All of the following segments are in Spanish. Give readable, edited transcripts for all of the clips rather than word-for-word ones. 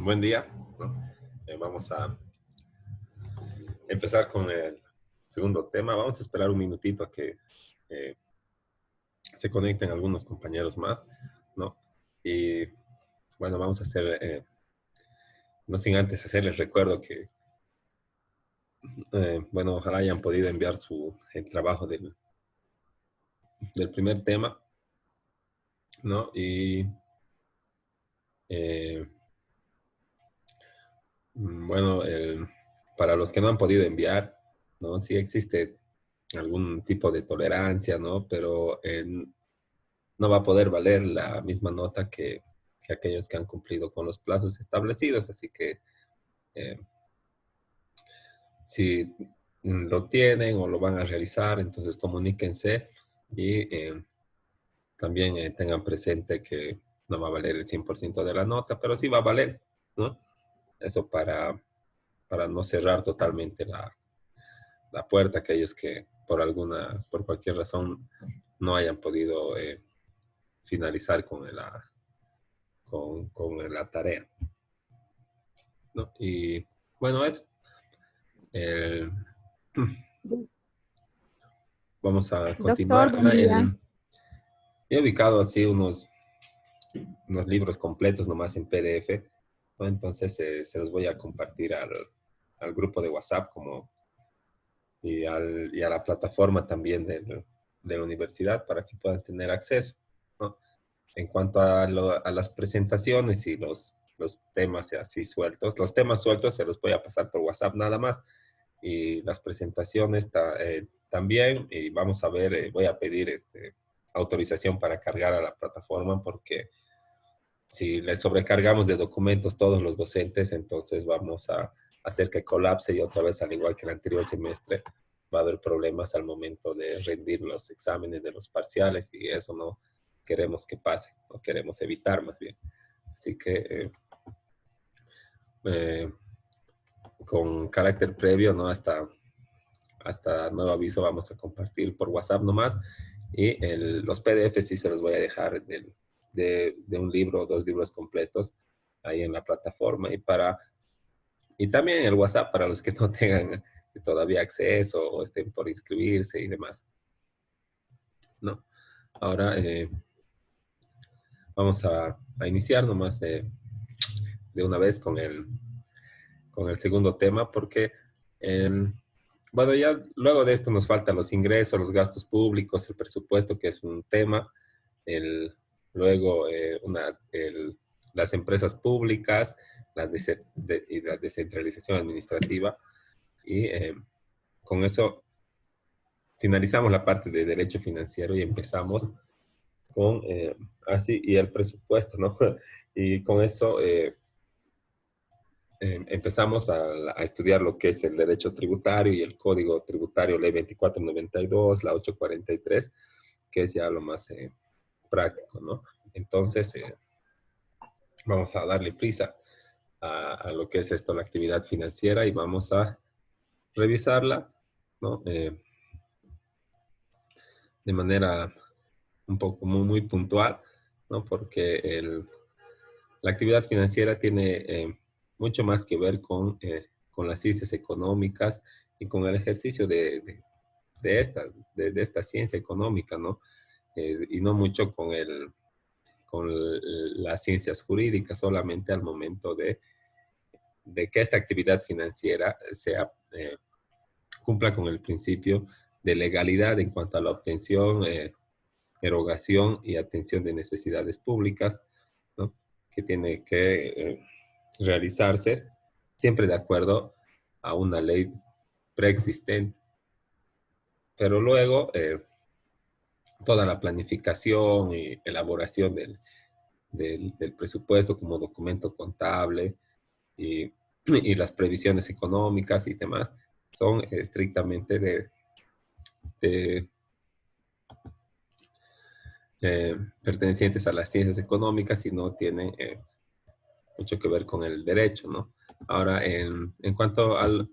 Buen día, ¿no? Vamos a empezar con el segundo tema. Vamos a esperar un minutito a que eh, se conecten algunos compañeros más, ¿no? Y bueno, vamos a hacer, no sin antes hacerles recuerdo que, bueno, ojalá hayan podido enviar el trabajo del primer tema, ¿no? Y eh, bueno, para los que no han podido enviar, ¿no? Sí existe algún tipo de tolerancia, ¿no? Pero no va a poder valer la misma nota que aquellos que han cumplido con los plazos establecidos. Así que eh, si lo tienen o lo van a realizar, entonces comuníquense y también tengan presente que no va a valer el 100% de la nota, pero sí va a valer, ¿no? Eso para no cerrar totalmente la puerta a aquellos que por cualquier razón no hayan podido finalizar con la tarea, ¿no? Y bueno, eso. Eh, vamos a Doctor, continuar. buen día. He ubicado así unos libros completos nomás en PDF, ¿no? Entonces se los voy a compartir al grupo de WhatsApp y a la plataforma también de la universidad para que puedan tener acceso, ¿no? En cuanto a las presentaciones y los temas así sueltos, los temas sueltos se los voy a pasar por WhatsApp nada más y las presentaciones también. Y vamos a ver, voy a pedir autorización para cargar a la plataforma porque si le sobrecargamos de documentos todos los docentes, entonces vamos a hacer que colapse y otra vez, al igual que el anterior semestre, va a haber problemas al momento de rendir los exámenes de los parciales y eso no queremos que pase, no queremos evitar más bien. Así que eh, con carácter previo, ¿no? Hasta nuevo aviso vamos a compartir por WhatsApp nomás y los PDF sí se los voy a dejar de un libro o dos libros completos ahí en la plataforma y también el WhatsApp para los que no tengan todavía acceso o estén por inscribirse y demás, ¿no? Ahora vamos a iniciar nomás de una vez con el segundo tema porque eh, bueno, ya luego de esto nos faltan los ingresos, los gastos públicos, el presupuesto, que es un tema, el, luego las empresas públicas, y la descentralización administrativa. Y con eso finalizamos la parte de derecho financiero y empezamos con, así, y el presupuesto, ¿no? Y con eso empezamos a estudiar lo que es el derecho tributario y el código tributario, ley 2492, la 843, que es ya lo más práctico, ¿no? Entonces, vamos a darle prisa a lo que es esto, la actividad financiera, y vamos a revisarla, ¿no? De manera un poco muy puntual, ¿no? Porque la actividad financiera tiene mucho más que ver con las ciencias económicas y con el ejercicio de esta, de esta ciencia económica, ¿no? Y no mucho con las ciencias jurídicas, solamente al momento de que esta actividad financiera cumpla con el principio de legalidad en cuanto a la obtención, erogación y atención de necesidades públicas, ¿no? Que tiene que realizarse siempre de acuerdo a una ley preexistente. Pero luego, toda la planificación y elaboración del presupuesto como documento contable y, y las previsiones económicas y demás son estrictamente de pertenecientes a las ciencias económicas y no tienen mucho que ver con el derecho, ¿no? Ahora, en cuanto al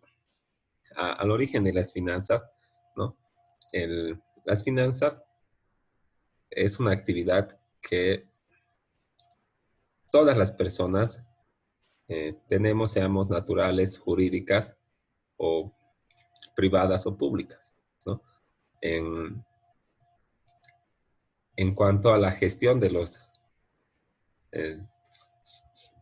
origen de las finanzas, ¿no? Las finanzas es una actividad que todas las personas tenemos, seamos naturales, jurídicas o privadas o públicas, ¿no? En, en cuanto a la gestión de eh,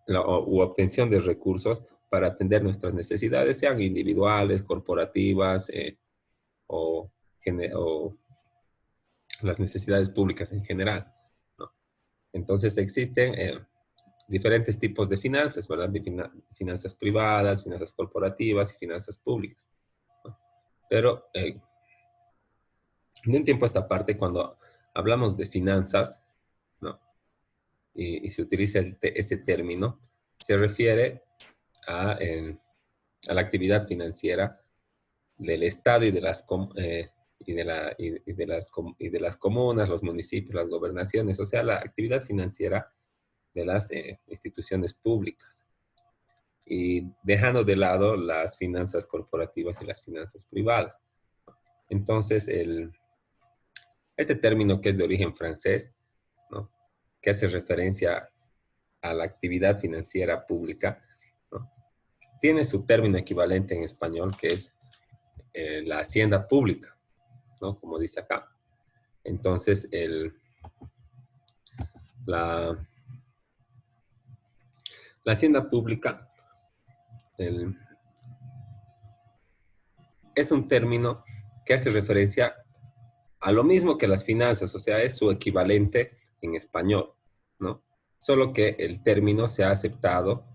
u obtención de recursos para atender nuestras necesidades, sean individuales, corporativas o, o las necesidades públicas en general, ¿no? Entonces existen diferentes tipos de finanzas, ¿verdad? De finanzas privadas, finanzas corporativas y finanzas públicas, ¿no? Pero de un tiempo a esta parte, cuando hablamos de finanzas, ¿no? Y se utiliza ese término, se refiere a la actividad financiera del Estado y de las comunas, los municipios, las gobernaciones, o sea, la actividad financiera de las instituciones públicas. Y dejando de lado las finanzas corporativas y las finanzas privadas. Entonces, este término que es de origen francés, ¿no? Que hace referencia a la actividad financiera pública, ¿no? Tiene su término equivalente en español, que es la hacienda pública, ¿no? Como dice acá. Entonces, la, la hacienda pública el, es un término que hace referencia a lo mismo que las finanzas, o sea, es su equivalente en español, ¿no? Solo que el término se ha aceptado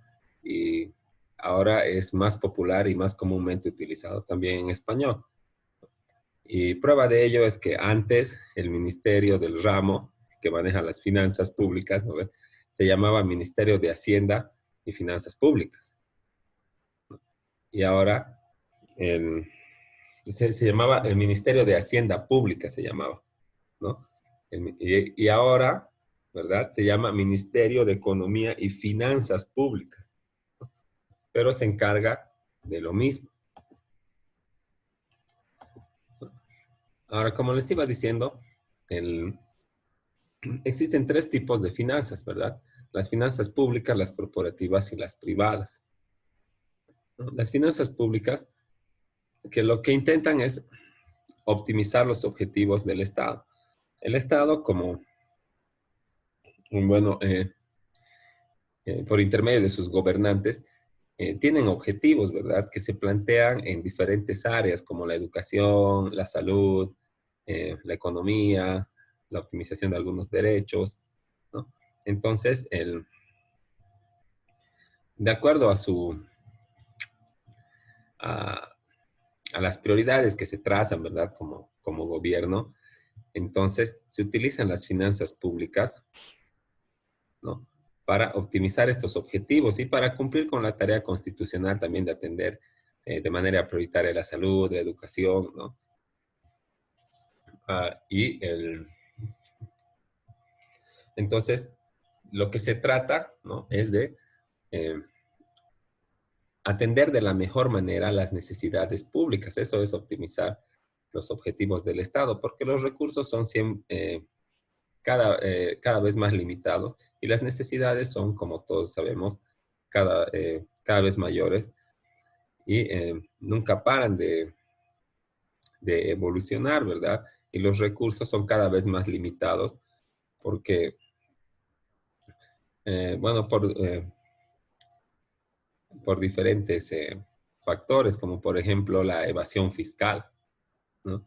y ahora es más popular y más comúnmente utilizado también en español. Y prueba de ello es que antes el Ministerio del Ramo, que maneja las finanzas públicas, ¿no ve? Se llamaba Ministerio de Hacienda y Finanzas Públicas. Y ahora se llamaba el Ministerio de Hacienda Pública, se llamaba, ¿no? Y ahora, ¿verdad? Se llama Ministerio de Economía y Finanzas Públicas, ¿no? Pero se encarga de lo mismo. Ahora, como les iba diciendo, existen tres tipos de finanzas, ¿verdad? Las finanzas públicas, las corporativas y las privadas, ¿no? Las finanzas públicas, que lo que intentan es optimizar los objetivos del Estado. El Estado, como, bueno, por intermedio de sus gobernantes, tienen objetivos, ¿verdad? Que se plantean en diferentes áreas como la educación, la salud, la economía, la optimización de algunos derechos, ¿no? Entonces, de acuerdo a, a las prioridades que se trazan, ¿verdad? Como gobierno, entonces se utilizan las finanzas públicas, ¿no? Para optimizar estos objetivos y para cumplir con la tarea constitucional también de atender de manera prioritaria la salud, la educación, ¿no? Y entonces, lo que se trata, ¿no? Es de eh, atender de la mejor manera las necesidades públicas. Eso es optimizar los objetivos del Estado, porque los recursos son cada vez más limitados y las necesidades son, como todos sabemos, cada vez mayores y nunca paran de evolucionar, ¿verdad? Y los recursos son cada vez más limitados porque, bueno, por diferentes factores, como por ejemplo la evasión fiscal, ¿no?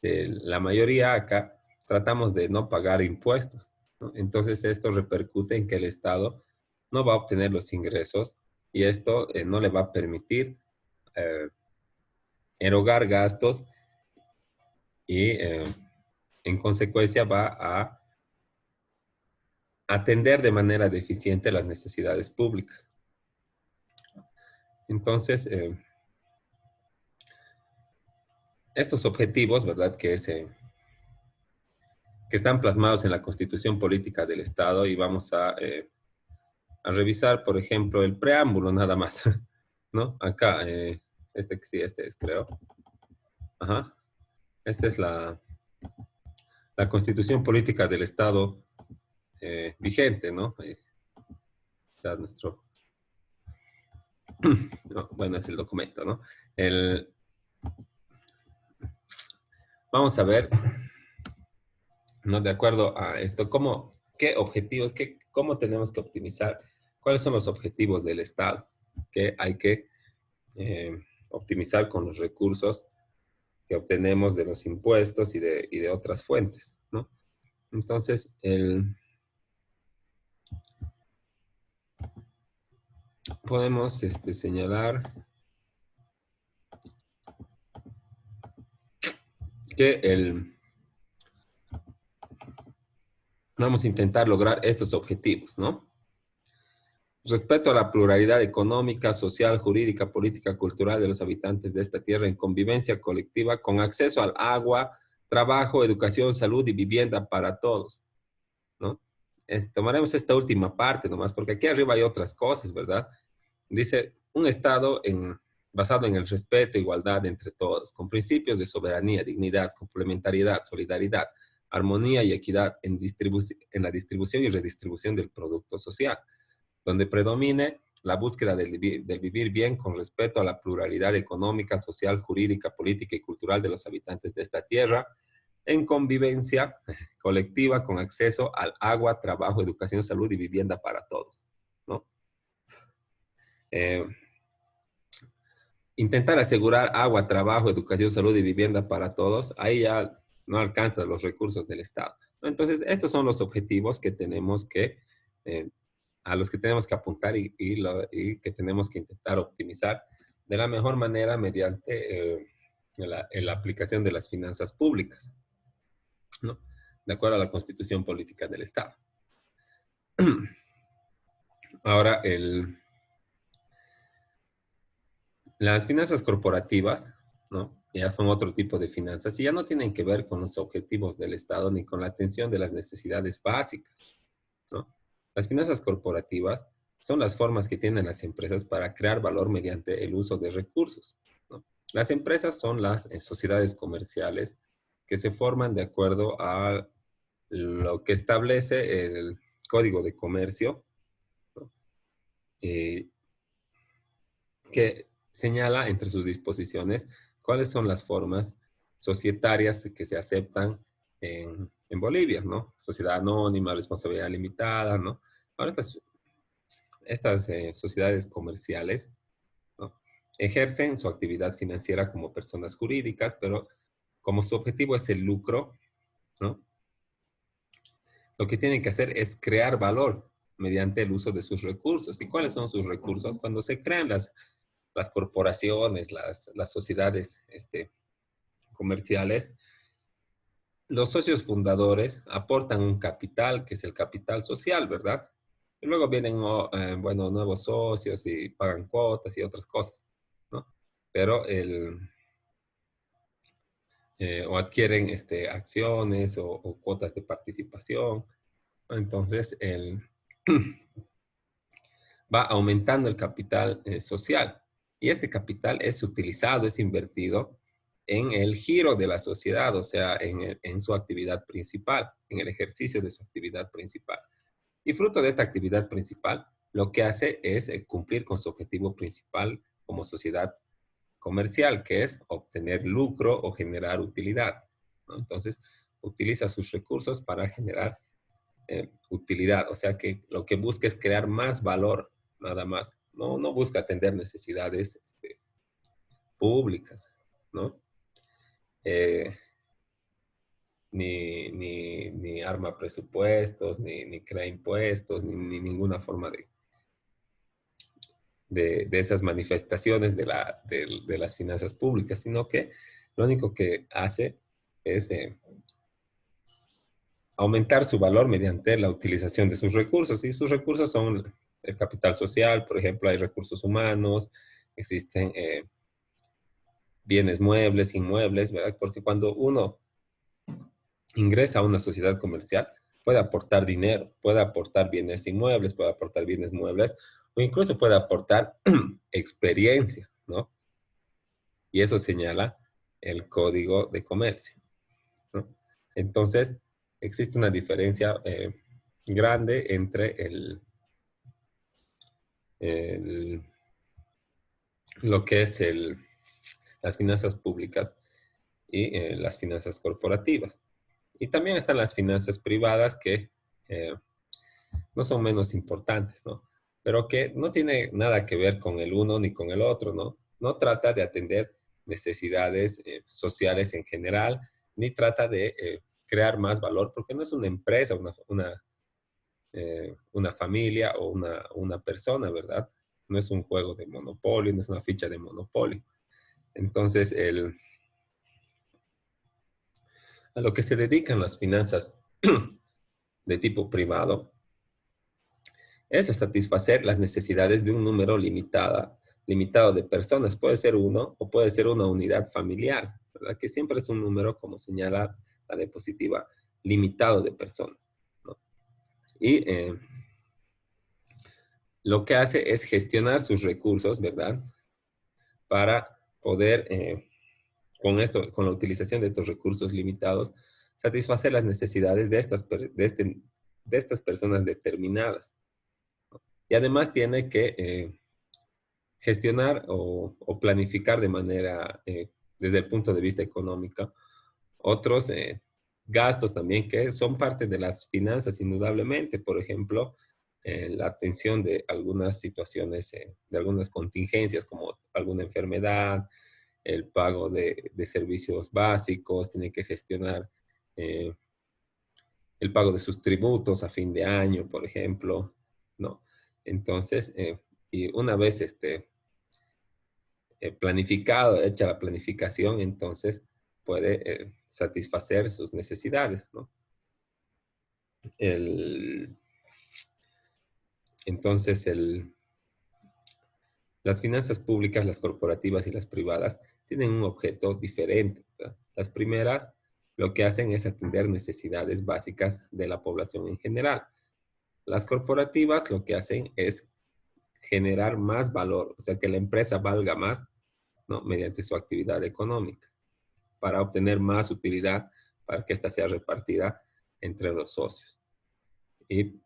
La mayoría acá tratamos de no pagar impuestos, ¿no? Entonces esto repercute en que el Estado no va a obtener los ingresos y esto no le va a permitir eh, erogar gastos y en consecuencia va a atender de manera deficiente las necesidades públicas. Entonces, estos objetivos, ¿verdad? Que están plasmados en la Constitución Política del Estado y vamos a revisar, por ejemplo, el preámbulo nada más, ¿no? Acá, este es, creo. Ajá. Esta es la Constitución Política del Estado vigente, ¿no? Ahí está nuestro No, bueno, es el documento, ¿no? El, vamos a ver, ¿no? De acuerdo a esto, ¿cómo, qué objetivos, qué, cómo tenemos que optimizar? ¿Cuáles son los objetivos del Estado que hay que optimizar con los recursos que obtenemos de los impuestos y de otras fuentes, ¿no? Entonces, podemos señalar que vamos a intentar lograr estos objetivos, ¿no? Respeto a la pluralidad económica, social, jurídica, política, cultural de los habitantes de esta tierra en convivencia colectiva con acceso al agua, trabajo, educación, salud y vivienda para todos, ¿no? Tomaremos esta última parte nomás, porque aquí arriba hay otras cosas, ¿verdad? Dice, un Estado basado en el respeto e igualdad entre todos, con principios de soberanía, dignidad, complementariedad, solidaridad, armonía y equidad en la distribución y redistribución del producto social, donde predomine la búsqueda del vivir bien con respeto a la pluralidad económica, social, jurídica, política y cultural de los habitantes de esta tierra, en convivencia colectiva con acceso al agua, trabajo, educación, salud y vivienda para todos, ¿no? Eh, Intentar asegurar agua, trabajo, educación, salud y vivienda para todos, ahí ya no alcanza los recursos del Estado. Entonces, estos son los objetivos que tenemos eh, a los que tenemos que apuntar y que tenemos que intentar optimizar de la mejor manera mediante la aplicación de las finanzas públicas, ¿no? De acuerdo a la Constitución Política del Estado. Ahora, las finanzas corporativas, ¿no? Ya son otro tipo de finanzas y ya no tienen que ver con los objetivos del Estado ni con la atención de las necesidades básicas, ¿no? Las finanzas corporativas son las formas que tienen las empresas para crear valor mediante el uso de recursos, ¿no? Las empresas son las sociedades comerciales que se forman de acuerdo a lo que establece el Código de Comercio, ¿no? Eh, que señala entre sus disposiciones cuáles son las formas societarias que se aceptan en Bolivia, ¿no? Sociedad anónima, responsabilidad limitada, ¿no? Ahora estas sociedades comerciales, ¿no? Ejercen su actividad financiera como personas jurídicas, pero como su objetivo es el lucro, ¿no? Lo que tienen que hacer es crear valor mediante el uso de sus recursos. ¿Y cuáles son sus recursos? Cuando se crean las corporaciones, las sociedades comerciales, los socios fundadores aportan un capital que es el capital social, ¿verdad? Y luego vienen, bueno, nuevos socios y pagan cuotas y otras cosas, ¿no? Pero o adquieren acciones o cuotas de participación. Entonces, va aumentando el capital social. Y este capital es utilizado, es invertido en el giro de la sociedad, o sea, en su actividad principal, en el ejercicio de su actividad principal. Y fruto de esta actividad principal, lo que hace es cumplir con su objetivo principal como sociedad comercial, que es obtener lucro o generar utilidad, ¿no? Entonces, utiliza sus recursos para generar utilidad, o sea que lo que busca es crear más valor, nada más. No, no busca atender necesidades públicas, ¿no? Eh, ni arma presupuestos, ni crea impuestos, ni ninguna forma de esas manifestaciones de las finanzas públicas, sino que lo único que hace es aumentar su valor mediante la utilización de sus recursos. Y sus recursos son el capital social, por ejemplo, hay recursos humanos, existen bienes muebles, inmuebles, ¿verdad? Porque cuando uno ingresa a una sociedad comercial, puede aportar dinero, puede aportar bienes inmuebles, puede aportar bienes muebles, o incluso puede aportar experiencia, ¿no? Y eso señala el Código de Comercio, ¿no? Entonces, existe una diferencia grande entre el lo que es las finanzas públicas y las finanzas corporativas. Y también están las finanzas privadas que no son menos importantes, ¿no? Pero que no tiene nada que ver con el uno ni con el otro, ¿no? No trata de atender necesidades sociales en general, ni trata de crear más valor, porque no es una empresa, una familia o una persona, ¿verdad? No es un juego de monopolio, no es una ficha de monopolio. Entonces, a lo que se dedican las finanzas de tipo privado es a satisfacer las necesidades de un número limitado de personas. Puede ser uno o puede ser una unidad familiar, ¿verdad? Que siempre es un número, como señala la diapositiva, limitado de personas, ¿no? Y lo que hace es gestionar sus recursos, ¿verdad? Para poder, con esto, con la utilización de estos recursos limitados, satisfacer las necesidades de estas personas determinadas. Y además tiene que gestionar o planificar de manera, desde el punto de vista económico, otros gastos también que son parte de las finanzas, indudablemente. Por ejemplo, la atención de algunas situaciones, de algunas contingencias como alguna enfermedad, el pago de servicios básicos, tiene que gestionar eh, el pago de sus tributos a fin de año, por ejemplo, ¿no? Entonces, y una vez planificado, hecha la planificación, entonces puede satisfacer sus necesidades, ¿no? El, entonces, las finanzas públicas, las corporativas y las privadas tienen un objeto diferente, ¿verdad? Las primeras lo que hacen es atender necesidades básicas de la población en general. Las corporativas lo que hacen es generar más valor, o sea, que la empresa valga más, ¿no? Mediante su actividad económica, para obtener más utilidad, para que ésta sea repartida entre los socios.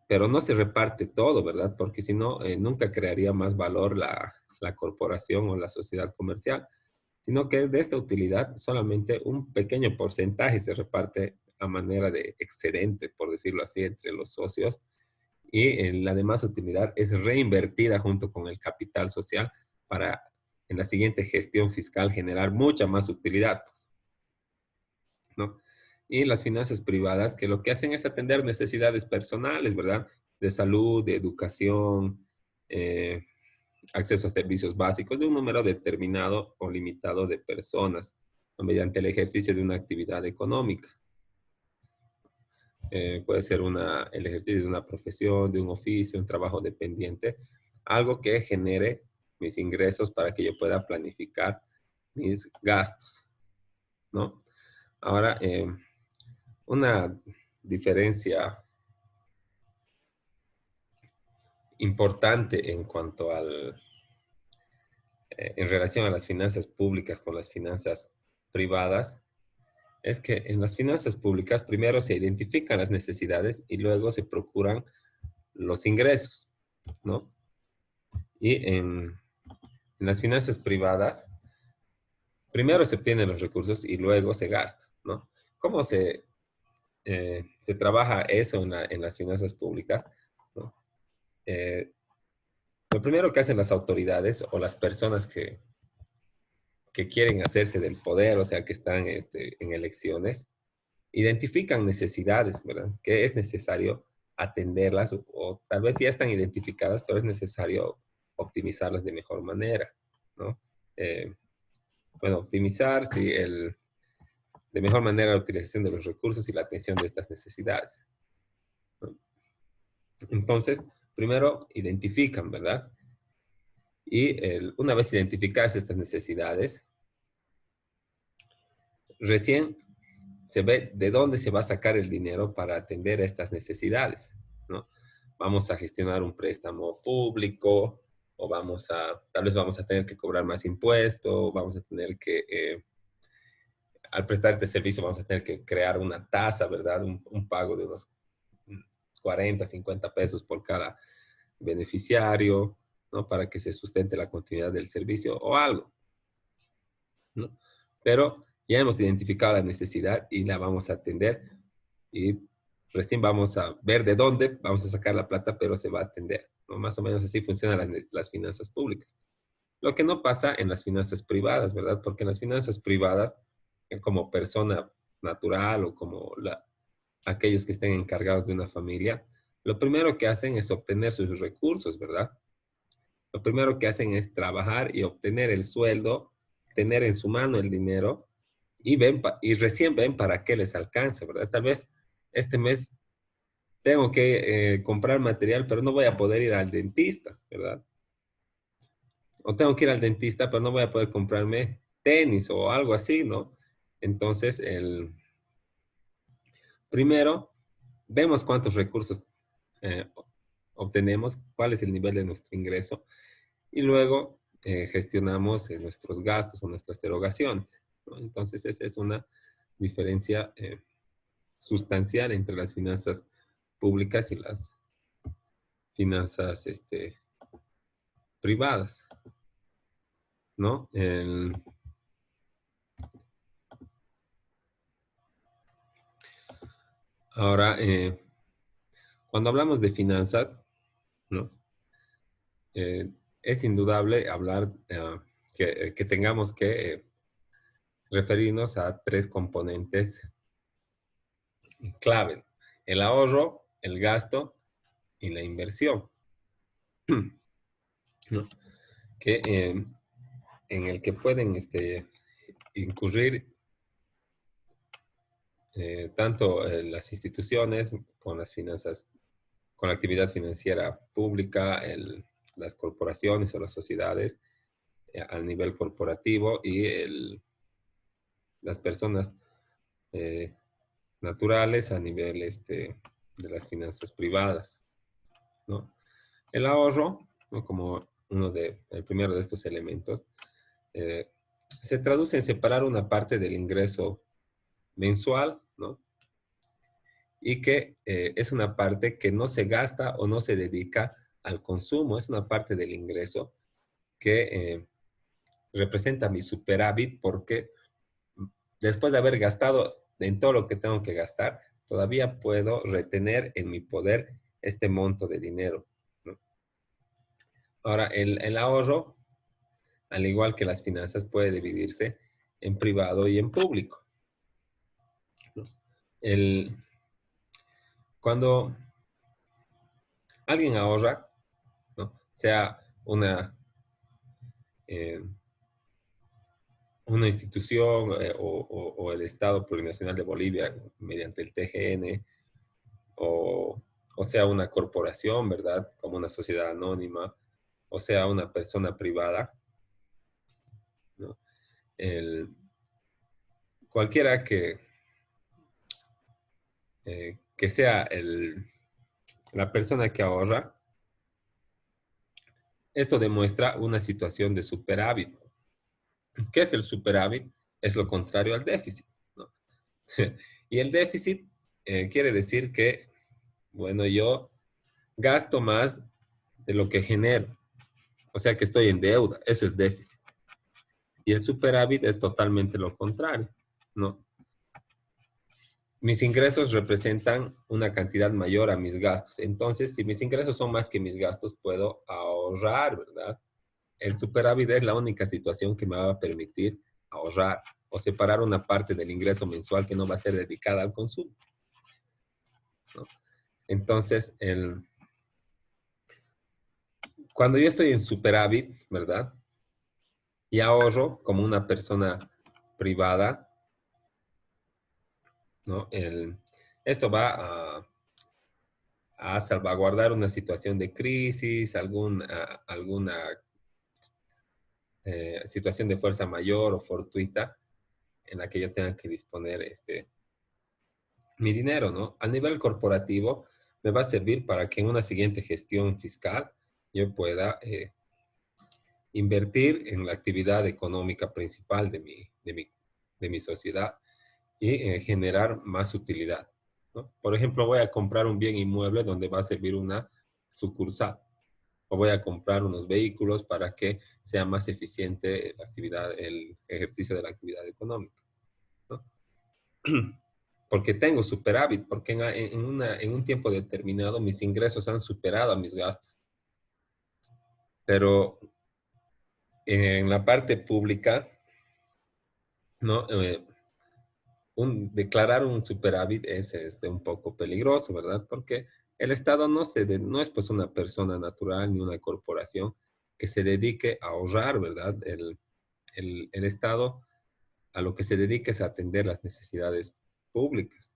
Pero no se reparte todo, ¿verdad? Porque si no, nunca crearía más valor la corporación o la sociedad comercial, sino que de esta utilidad solamente un pequeño porcentaje se reparte a manera de excedente, por decirlo así, entre los socios, y la demás utilidad es reinvertida junto con el capital social para en la siguiente gestión fiscal generar mucha más utilidad, pues, ¿no? Y las finanzas privadas, que lo que hacen es atender necesidades personales, ¿verdad? De salud, de educación, eh, acceso a servicios básicos de un número determinado o limitado de personas, ¿no? Mediante el ejercicio de una actividad económica. Puede ser el ejercicio de una profesión, de un oficio, un trabajo dependiente, algo que genere mis ingresos para que yo pueda planificar mis gastos, ¿no? Ahora, una diferencia importante en cuanto en relación a las finanzas públicas con las finanzas privadas, es que en las finanzas públicas primero se identifican las necesidades y luego se procuran los ingresos, ¿no? Y en las finanzas privadas, primero se obtienen los recursos y luego se gasta, ¿no? ¿Cómo se trabaja eso en las finanzas públicas? ¿No? Eh, lo primero que hacen las autoridades o las personas que quieren hacerse del poder, o sea, que están en elecciones, identifican necesidades, ¿verdad? Que es necesario atenderlas o tal vez ya están identificadas, pero es necesario optimizarlas de mejor manera, ¿no? Eh, bueno, optimizar, sí, de mejor manera la utilización de los recursos y la atención de estas necesidades, ¿no? Entonces, primero identifican, ¿verdad? Y una vez identificadas estas necesidades, recién se ve de dónde se va a sacar el dinero para atender estas necesidades, ¿no? Vamos a gestionar un préstamo público o tal vez vamos a tener que cobrar más impuestos, vamos a tener que, al prestar este servicio, vamos a tener que crear una tasa, ¿verdad? Un pago de unos 40, 50 pesos por cada beneficiario. ¿no? Para que se sustente la continuidad del servicio o algo, ¿no? Pero ya hemos identificado la necesidad y la vamos a atender y recién vamos a ver de dónde vamos a sacar la plata, pero se va a atender, ¿no? Más o menos así funcionan las finanzas públicas. Lo que no pasa en las finanzas privadas, ¿verdad? Porque en las finanzas privadas, como persona natural o como aquellos que estén encargados de una familia, lo primero que hacen es obtener sus recursos, ¿verdad? Lo primero que hacen es trabajar y obtener el sueldo, tener en su mano el dinero y y recién ven para qué les alcanza, ¿verdad? Tal vez este mes tengo que comprar material, pero no voy a poder ir al dentista, ¿verdad? O tengo que ir al dentista, pero no voy a poder comprarme tenis o algo así, ¿no? Entonces, primero, vemos cuántos recursos eh, obtenemos, cuál es el nivel de nuestro ingreso y luego gestionamos nuestros gastos o nuestras erogaciones, ¿no? Entonces, esa es una diferencia sustancial entre las finanzas públicas y las finanzas privadas, ¿no? Ahora, cuando hablamos de finanzas, ¿no? Es indudable hablar que tengamos que referirnos a tres componentes clave: el ahorro, el gasto y la inversión, ¿no? Que, en el que pueden incurrir tanto las instituciones con las finanzas, con la actividad financiera pública, las corporaciones o las sociedades al nivel corporativo y las personas eh, naturales a nivel de las finanzas privadas, ¿no? El ahorro, ¿no? Como el primero de estos elementos, se traduce en separar una parte del ingreso mensual, ¿no? Y que es una parte que no se gasta o no se dedica al consumo, es una parte del ingreso que representa mi superávit porque después de haber gastado en todo lo que tengo que gastar, todavía puedo retener en mi poder este monto de dinero, ¿no? Ahora, el ahorro, al igual que las finanzas, puede dividirse en privado y en público, ¿no? El, cuando alguien ahorra, ¿no? Sea eh, una institución o el Estado Plurinacional de Bolivia mediante el TGN, o sea una corporación, ¿verdad? Como una sociedad anónima, o sea una persona privada, ¿no? El, cualquiera que sea la persona que ahorra, esto demuestra una situación de superávit. ¿Qué es el superávit? Es lo contrario al déficit, ¿no? Y el déficit quiere decir que, bueno, yo gasto más de lo que genero, o sea que estoy en deuda, eso es déficit. Y el superávit es totalmente lo contrario, ¿no? Mis ingresos representan una cantidad mayor a mis gastos. Entonces, si mis ingresos son más que mis gastos, puedo ahorrar, ¿verdad? El superávit es la única situación que me va a permitir ahorrar o separar una parte del ingreso mensual que no va a ser dedicada al consumo, ¿no? Entonces, cuando yo estoy en superávit, ¿verdad? Y ahorro como una persona privada, ¿no? Esto va a salvaguardar una situación de crisis, alguna situación de fuerza mayor o fortuita en la que yo tenga que disponer mi dinero, ¿no? A nivel corporativo, me va a servir para que en una siguiente gestión fiscal yo pueda invertir en la actividad económica principal de mi sociedad y generar más utilidad, ¿no? Por ejemplo, voy a comprar un bien inmueble donde va a servir una sucursal, o voy a comprar unos vehículos para que sea más eficiente la actividad, el ejercicio de la actividad económica, ¿no? Porque tengo superávit, porque en un tiempo determinado mis ingresos han superado a mis gastos. Pero en la parte pública, ¿no? Declarar un superávit es un poco peligroso, ¿verdad? Porque el Estado no es pues una persona natural ni una corporación que se dedique a ahorrar, ¿verdad? El Estado a lo que se dedica es a atender las necesidades públicas,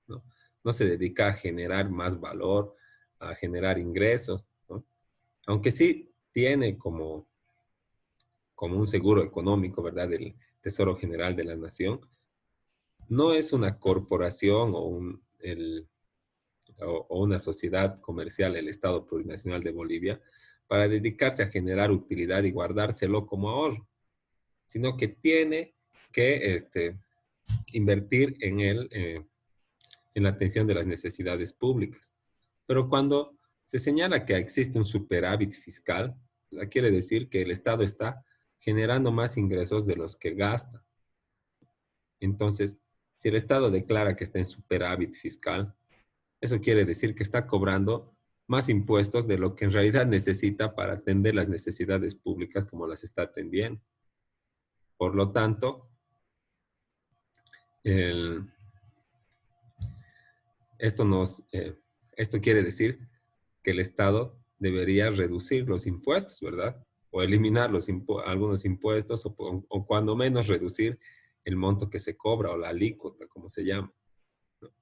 ¿no? No se dedica a generar más valor, a generar ingresos, ¿no? Aunque sí tiene como un seguro económico, ¿verdad? Del Tesoro General de la Nación, no es una corporación o una sociedad comercial, el Estado Plurinacional de Bolivia, para dedicarse a generar utilidad y guardárselo como ahorro, sino que tiene que invertir en la atención de las necesidades públicas. Pero cuando se señala que existe un superávit fiscal, quiere decir que el Estado está generando más ingresos de los que gasta. Entonces, si el Estado declara que está en superávit fiscal, eso quiere decir que está cobrando más impuestos de lo que en realidad necesita para atender las necesidades públicas como las está atendiendo. Por lo tanto, el, esto, esto quiere decir que el Estado debería reducir los impuestos, ¿verdad? O eliminar algunos impuestos o cuando menos reducir el monto que se cobra o la alícuota, como se llama, ¿no?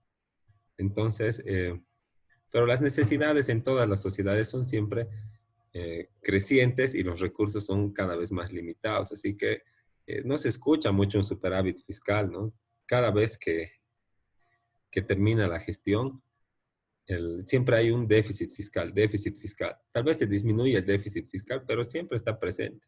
Entonces, pero las necesidades en todas las sociedades son siempre crecientes y los recursos son cada vez más limitados. Así que no se escucha mucho un superávit fiscal, ¿no? Cada vez que termina la gestión, siempre hay un déficit fiscal, déficit fiscal. Tal vez se disminuye el déficit fiscal, pero siempre está presente,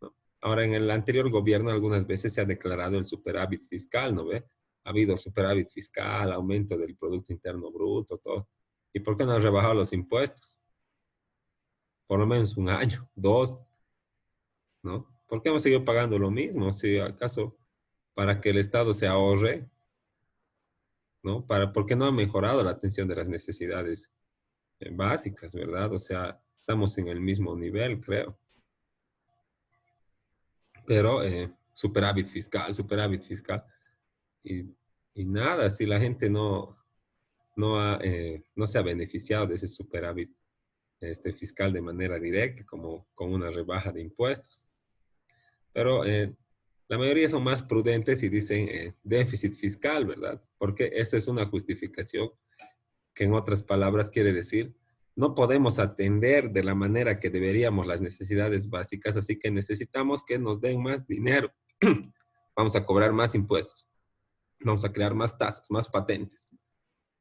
¿no? Ahora, en el anterior gobierno algunas veces se ha declarado el superávit fiscal, ¿no ve? Ha habido superávit fiscal, aumento del Producto Interno Bruto, todo. ¿Y por qué no han rebajado los impuestos? Por lo menos un año, dos, ¿no? ¿Por qué hemos seguido pagando lo mismo? Si acaso para que el Estado se ahorre, ¿no? ¿Por qué no ha mejorado la atención de las necesidades básicas, ¿verdad? O sea, estamos en el mismo nivel, creo. Pero superávit fiscal. Y, y nada, si la gente no se ha beneficiado de ese superávit fiscal de manera directa, como con una rebaja de impuestos. Pero la mayoría son más prudentes y dicen déficit fiscal, ¿verdad? Porque eso es una justificación que en otras palabras quiere decir, no podemos atender de la manera que deberíamos las necesidades básicas, así que necesitamos que nos den más dinero. Vamos a cobrar más impuestos, vamos a crear más tasas, más patentes,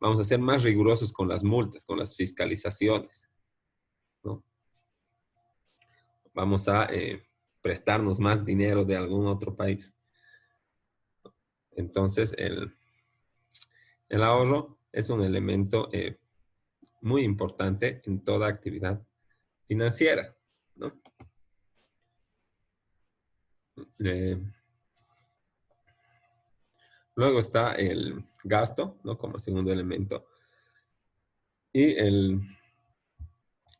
vamos a ser más rigurosos con las multas, con las fiscalizaciones, ¿no? Vamos a prestarnos más dinero de algún otro país. Entonces, el ahorro es un elemento muy importante en toda actividad financiera, ¿no? Eh, Luego está el gasto, ¿no? Como segundo elemento. Y el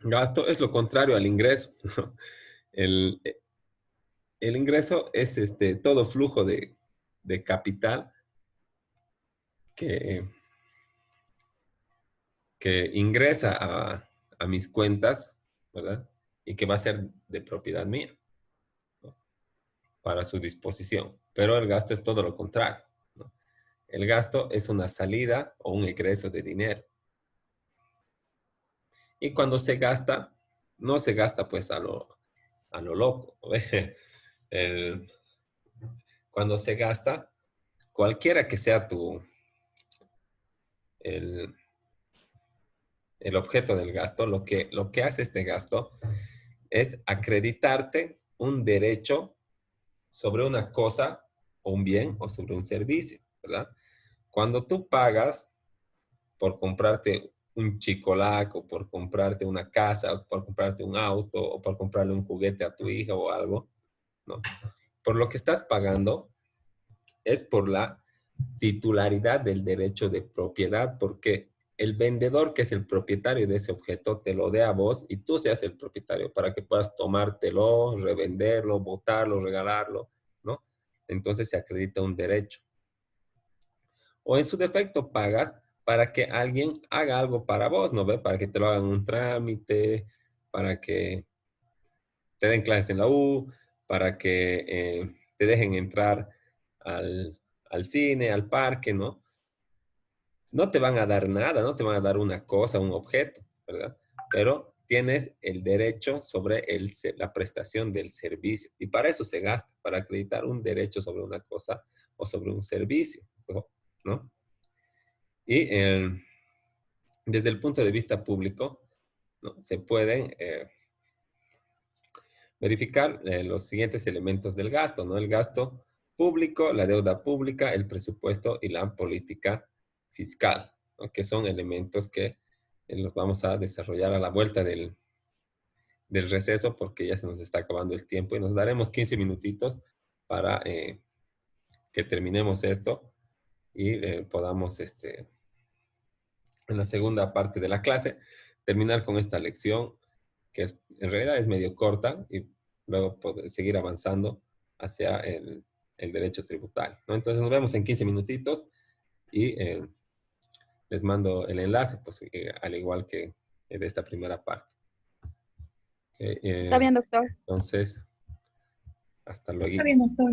gasto es lo contrario al ingreso, ¿no? El, el ingreso es todo flujo de capital que, que ingresa a mis cuentas, ¿verdad? Y que va a ser de propiedad mía, ¿no? Para su disposición. Pero el gasto es todo lo contrario, ¿no? El gasto es una salida o un egreso de dinero. Y cuando se gasta, no se gasta pues a lo loco, ¿no? El, Cuando se gasta, cualquiera que sea el, el objeto del gasto, lo que hace este gasto es acreditarte un derecho sobre una cosa o un bien o sobre un servicio, ¿verdad? Cuando tú pagas por comprarte un chicolac o por comprarte una casa o por comprarte un auto o por comprarle un juguete a tu hija o algo, ¿no? Por lo que estás pagando es por la titularidad del derecho de propiedad, porque el vendedor, que es el propietario de ese objeto, te lo dé a vos y tú seas el propietario para que puedas tomártelo, revenderlo, botarlo, regalarlo, ¿no? Entonces se acredita un derecho. O en su defecto pagas para que alguien haga algo para vos, ¿no ve? Para que te lo hagan un trámite, para que te den clases en la U, para que te dejen entrar al cine, al parque, ¿no? No te van a dar nada, no te van a dar una cosa, un objeto, ¿verdad? Pero tienes el derecho sobre la prestación del servicio. Y para eso se gasta, para acreditar un derecho sobre una cosa o sobre un servicio, ¿no? Y desde el punto de vista público, ¿no? Se pueden verificar los siguientes elementos del gasto, ¿no? El gasto público, la deuda pública, el presupuesto y la política fiscal, ¿no? Que son elementos que los vamos a desarrollar a la vuelta del receso porque ya se nos está acabando el tiempo y nos daremos 15 minutitos para que terminemos esto y podamos, en la segunda parte de la clase, terminar con esta lección que en realidad es medio corta y luego poder seguir avanzando hacia el derecho tributario, ¿no? Entonces nos vemos en 15 minutitos y les mando el enlace, pues al igual que de esta primera parte. Okay, Está bien, doctor. entonces, hasta Está luego. bien, doctor.